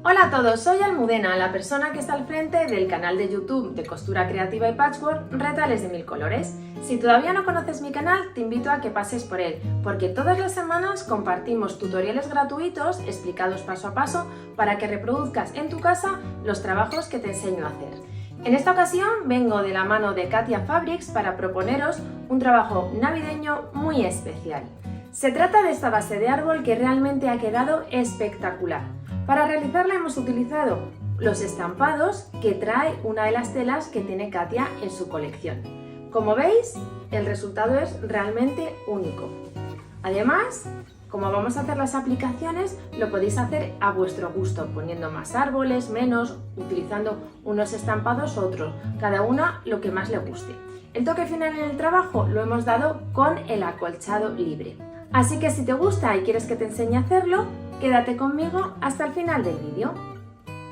Hola a todos, soy Almudena, la persona que está al frente del canal de YouTube de costura creativa y patchwork Retales de Mil Colores. Si todavía no conoces mi canal, te invito a que pases por él, porque todas las semanas compartimos tutoriales gratuitos explicados paso a paso para que reproduzcas en tu casa los trabajos que te enseño a hacer. En esta ocasión vengo de la mano de Katia Fabrics para proponeros un trabajo navideño muy especial. Se trata de esta base de árbol que realmente ha quedado espectacular. Para realizarla hemos utilizado los estampados que trae una de las telas que tiene Katia en su colección. Como veis, el resultado es realmente único. Además, como vamos a hacer las aplicaciones, lo podéis hacer a vuestro gusto, poniendo más árboles, menos, utilizando unos estampados u otros, cada una lo que más le guste. El toque final en el trabajo lo hemos dado con el acolchado libre. Así que si te gusta y quieres que te enseñe a hacerlo, quédate conmigo hasta el final del vídeo.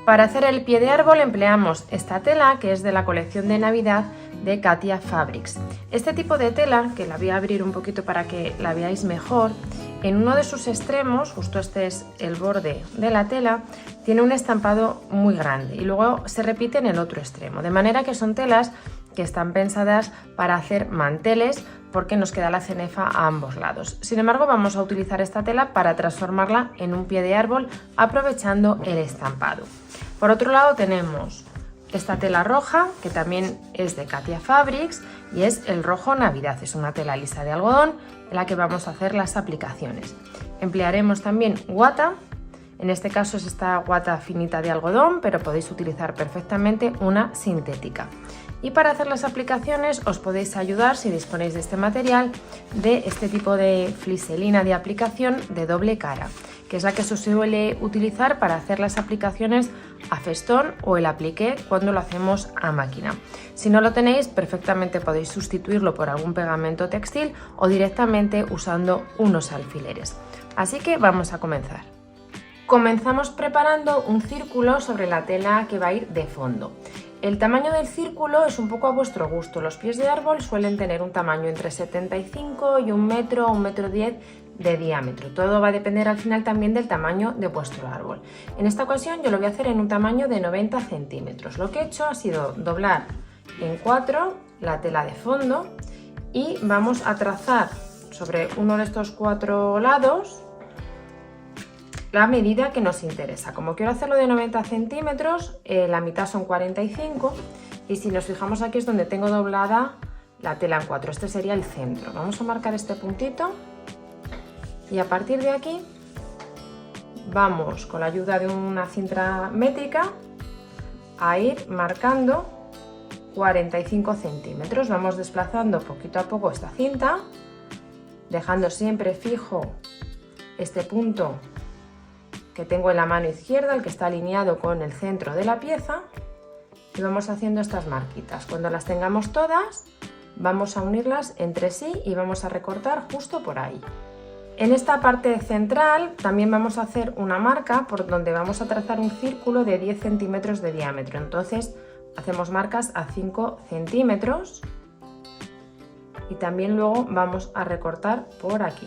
Para hacer el pie de árbol empleamos esta tela que es de la colección de Navidad de Katia Fabrics. Este tipo de tela, que la voy a abrir un poquito para que la veáis mejor, en uno de sus extremos, justo este es el borde de la tela, tiene un estampado muy grande y luego se repite en el otro extremo, de manera que son telas que están pensadas para hacer manteles porque nos queda la cenefa a ambos lados. Sin embargo, vamos a utilizar esta tela para transformarla en un pie de árbol aprovechando el estampado. Por otro lado tenemos esta tela roja que también es de Katia Fabrics y es el rojo Navidad. Es una tela lisa de algodón en la que vamos a hacer las aplicaciones. Emplearemos también guata. En este caso es esta guata finita de algodón, pero podéis utilizar perfectamente una sintética. Y para hacer las aplicaciones os podéis ayudar, si disponéis de este material, de este tipo de fliselina de aplicación de doble cara, que es la que se suele utilizar para hacer las aplicaciones a festón o el apliqué cuando lo hacemos a máquina. Si no lo tenéis, perfectamente podéis sustituirlo por algún pegamento textil o directamente usando unos alfileres. Así que vamos a comenzar. Comenzamos preparando un círculo sobre la tela que va a ir de fondo. El tamaño del círculo es un poco a vuestro gusto. Los pies de árbol suelen tener un tamaño entre 75 y 1 metro o 1,10 metros de diámetro. Todo va a depender al final también del tamaño de vuestro árbol. En esta ocasión yo lo voy a hacer en un tamaño de 90 centímetros. Lo que he hecho ha sido doblar en 4 la tela de fondo y vamos a trazar sobre uno de estos 4 lados la medida que nos interesa. Como quiero hacerlo de 90 centímetros, la mitad son 45 y si nos fijamos aquí es donde tengo doblada la tela en 4. Este sería el centro. Vamos a marcar este puntito y a partir de aquí vamos con la ayuda de una cinta métrica a ir marcando 45 centímetros. Vamos desplazando poquito a poco esta cinta, dejando siempre fijo este punto que tengo en la mano izquierda, el que está alineado con el centro de la pieza, y vamos haciendo estas marquitas. Cuando las tengamos todas, vamos a unirlas entre sí y vamos a recortar justo por ahí. En esta parte central también vamos a hacer una marca por donde vamos a trazar un círculo de 10 centímetros de diámetro. Entonces hacemos marcas a 5 centímetros y también luego vamos a recortar por aquí.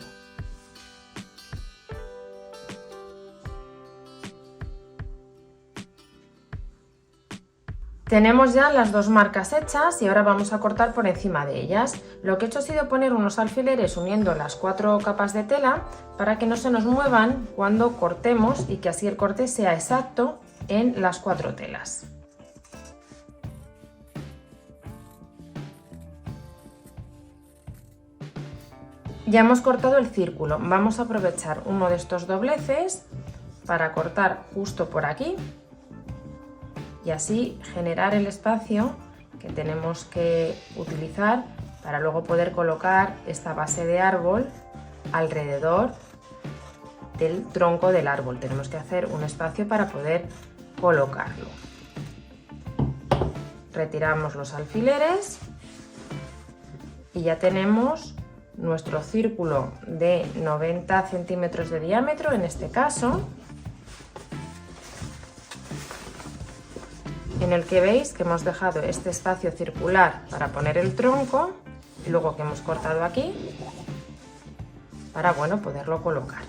Tenemos ya las dos marcas hechas y ahora vamos a cortar por encima de ellas. Lo que he hecho ha sido poner unos alfileres uniendo las 4 capas de tela para que no se nos muevan cuando cortemos y que así el corte sea exacto en las 4 telas. Ya hemos cortado el círculo. Vamos a aprovechar uno de estos dobleces para cortar justo por aquí y así generar el espacio que tenemos que utilizar para luego poder colocar esta base de árbol alrededor del tronco del árbol. Tenemos que hacer un espacio para poder colocarlo. Retiramos los alfileres y ya tenemos nuestro círculo de 90 centímetros de diámetro en este caso, en el que veis que hemos dejado este espacio circular para poner el tronco y luego que hemos cortado aquí para poderlo colocar.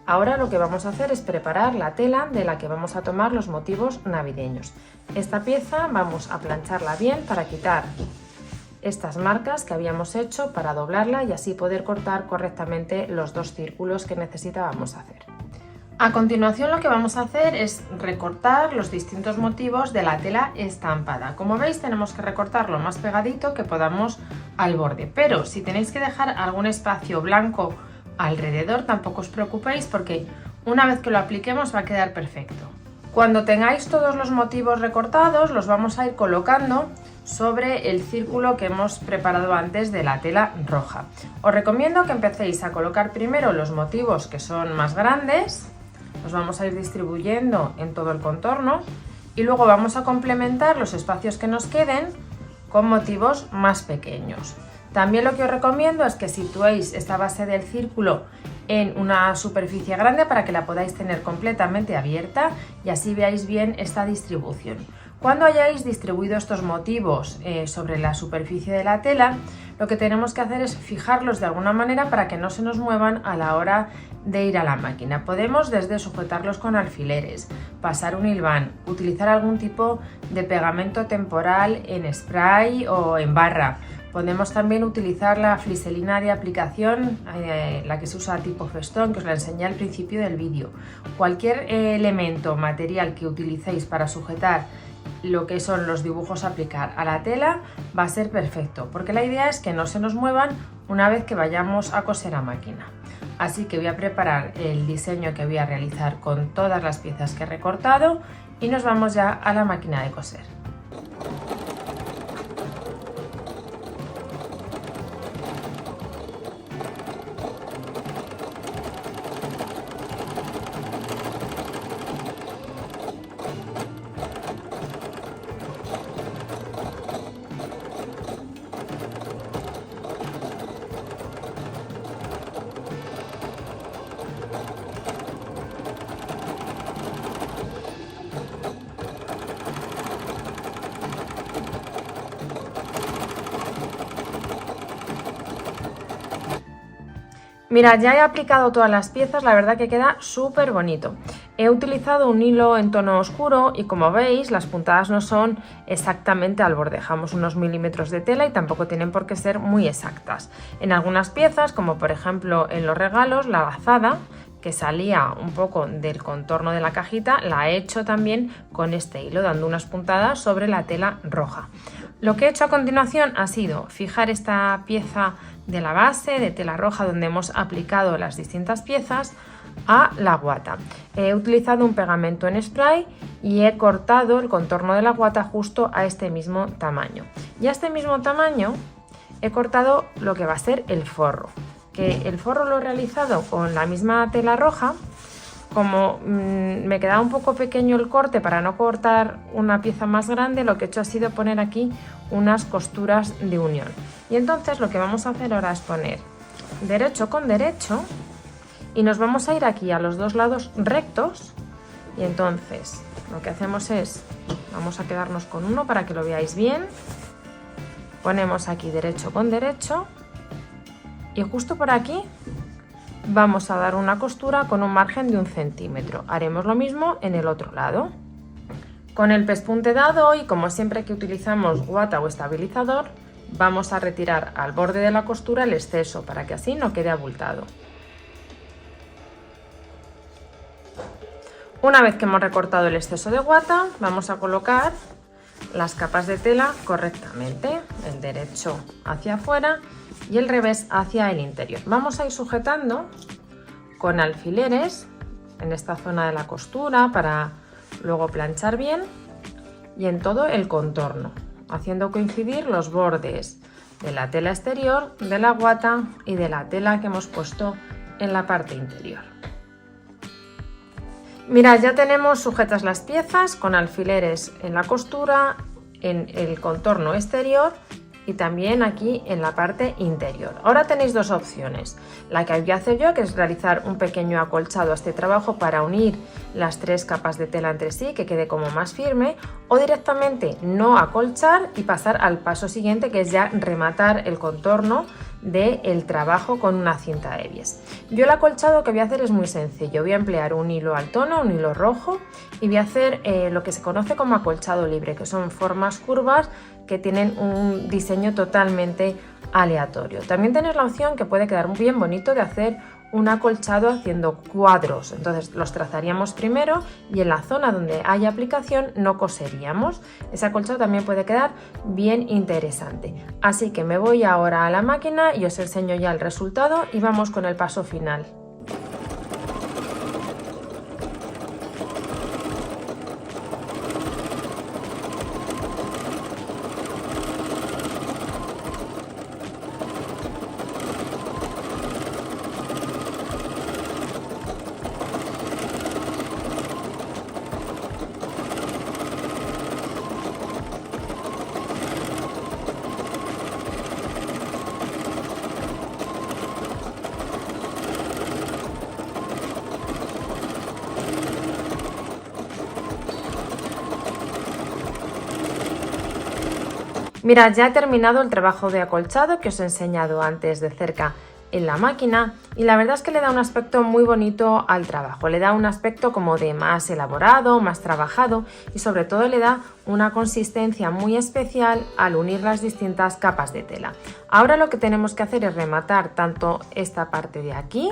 Ahora lo que vamos a hacer es preparar la tela de la que vamos a tomar los motivos navideños. Esta pieza vamos a plancharla bien para quitar estas marcas que habíamos hecho, para doblarla y así poder cortar correctamente los dos círculos que necesitábamos hacer. A continuación lo que vamos a hacer es recortar los distintos motivos de la tela estampada. Como veis, tenemos que recortar lo más pegadito que podamos al borde, pero si tenéis que dejar algún espacio blanco alrededor, tampoco os preocupéis porque una vez que lo apliquemos va a quedar perfecto. Cuando tengáis todos los motivos recortados, los vamos a ir colocando sobre el círculo que hemos preparado antes de la tela roja. Os recomiendo que empecéis a colocar primero los motivos que son más grandes, los vamos a ir distribuyendo en todo el contorno y luego vamos a complementar los espacios que nos queden con motivos más pequeños. También lo que os recomiendo es que situéis esta base del círculo en una superficie grande para que la podáis tener completamente abierta y así veáis bien esta distribución. Cuando hayáis distribuido estos motivos sobre la superficie de la tela, lo que tenemos que hacer es fijarlos de alguna manera para que no se nos muevan a la hora de ir a la máquina. Podemos desde sujetarlos con alfileres, pasar un hilván, utilizar algún tipo de pegamento temporal en spray o en barra. Podemos también utilizar la fliselina de aplicación, la que se usa tipo festón, que os la enseñé al principio del vídeo. Cualquier elemento, material que utilicéis para sujetar lo que son los dibujos a aplicar a la tela va a ser perfecto, porque la idea es que no se nos muevan una vez que vayamos a coser a máquina. Así que voy a preparar el diseño que voy a realizar con todas las piezas que he recortado y nos vamos ya a la máquina de coser. Mirad, ya he aplicado todas las piezas, la verdad que queda súper bonito. He utilizado un hilo en tono oscuro y como veis las puntadas no son exactamente al borde, dejamos unos milímetros de tela y tampoco tienen por qué ser muy exactas. En algunas piezas, como por ejemplo en los regalos, la lazada, que salía un poco del contorno de la cajita, la he hecho también con este hilo, dando unas puntadas sobre la tela roja. Lo que he hecho a continuación ha sido fijar esta pieza de la base de tela roja donde hemos aplicado las distintas piezas a la guata. He utilizado un pegamento en spray y he cortado el contorno de la guata justo a este mismo tamaño. Y a este mismo tamaño he cortado lo que va a ser el forro, que el forro lo he realizado con la misma tela roja. Como me quedaba un poco pequeño el corte para no cortar una pieza más grande, lo que he hecho ha sido poner aquí unas costuras de unión. Y entonces lo que vamos a hacer ahora es poner derecho con derecho y nos vamos a ir aquí a los dos lados rectos y entonces lo que hacemos es, vamos a quedarnos con uno para que lo veáis bien, ponemos aquí derecho con derecho y justo por aquí vamos a dar una costura con un margen de 1 centímetro. Haremos lo mismo en el otro lado. Con el pespunte dado y como siempre que utilizamos guata o estabilizador, vamos a retirar al borde de la costura el exceso para que así no quede abultado. Una vez que hemos recortado el exceso de guata, vamos a colocar las capas de tela correctamente, el derecho hacia afuera y el revés hacia el interior. Vamos a ir sujetando con alfileres en esta zona de la costura para luego planchar bien y en todo el contorno, haciendo coincidir los bordes de la tela exterior, de la guata y de la tela que hemos puesto en la parte interior. Mirad, ya tenemos sujetas las piezas con alfileres en la costura, en el contorno exterior y también aquí en la parte interior. Ahora tenéis dos opciones. La que voy a hacer yo, que es realizar un pequeño acolchado a este trabajo para unir las tres capas de tela entre sí, que quede como más firme, o directamente no acolchar y pasar al paso siguiente, que es ya rematar el contorno del trabajo con una cinta de bies. Yo el acolchado que voy a hacer es muy sencillo. Voy a emplear un hilo al tono, un hilo rojo, y voy a hacer lo que se conoce como acolchado libre, que son formas curvas que tienen un diseño totalmente aleatorio. También tenéis la opción, que puede quedar bien bonito, de hacer un acolchado haciendo cuadros. Entonces los trazaríamos primero y en la zona donde hay aplicación no coseríamos. Ese acolchado también puede quedar bien interesante. Así que me voy ahora a la máquina y os enseño ya el resultado y vamos con el paso final. Mirad, ya he terminado el trabajo de acolchado que os he enseñado antes de cerca en la máquina, y la verdad es que le da un aspecto muy bonito al trabajo, le da un aspecto como de más elaborado, más trabajado, y sobre todo le da una consistencia muy especial al unir las distintas capas de tela. Ahora lo que tenemos que hacer es rematar tanto esta parte de aquí,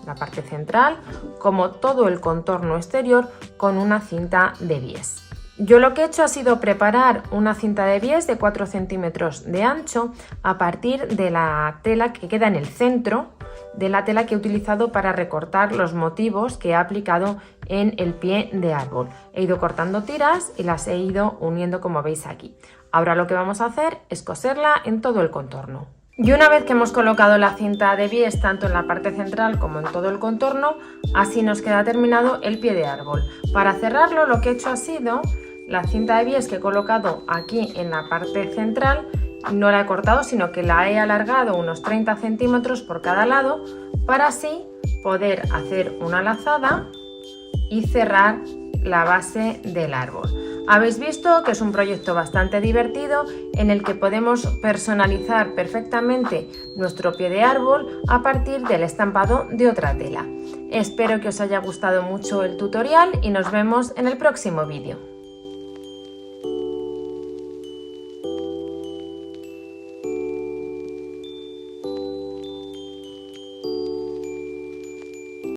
la parte central, como todo el contorno exterior con una cinta de bies. Yo lo que he hecho ha sido preparar una cinta de bies de 4 centímetros de ancho a partir de la tela que queda en el centro de la tela que he utilizado para recortar los motivos que he aplicado en el pie de árbol. He ido cortando tiras y las he ido uniendo como veis aquí. Ahora lo que vamos a hacer es coserla en todo el contorno. Y una vez que hemos colocado la cinta de bies tanto en la parte central como en todo el contorno, así nos queda terminado el pie de árbol. Para cerrarlo lo que he hecho ha sido la cinta de bies que he colocado aquí en la parte central, no la he cortado sino que la he alargado unos 30 centímetros por cada lado para así poder hacer una lazada y cerrar la base del árbol. Habéis visto que es un proyecto bastante divertido en el que podemos personalizar perfectamente nuestro pie de árbol a partir del estampado de otra tela. Espero que os haya gustado mucho el tutorial y nos vemos en el próximo vídeo.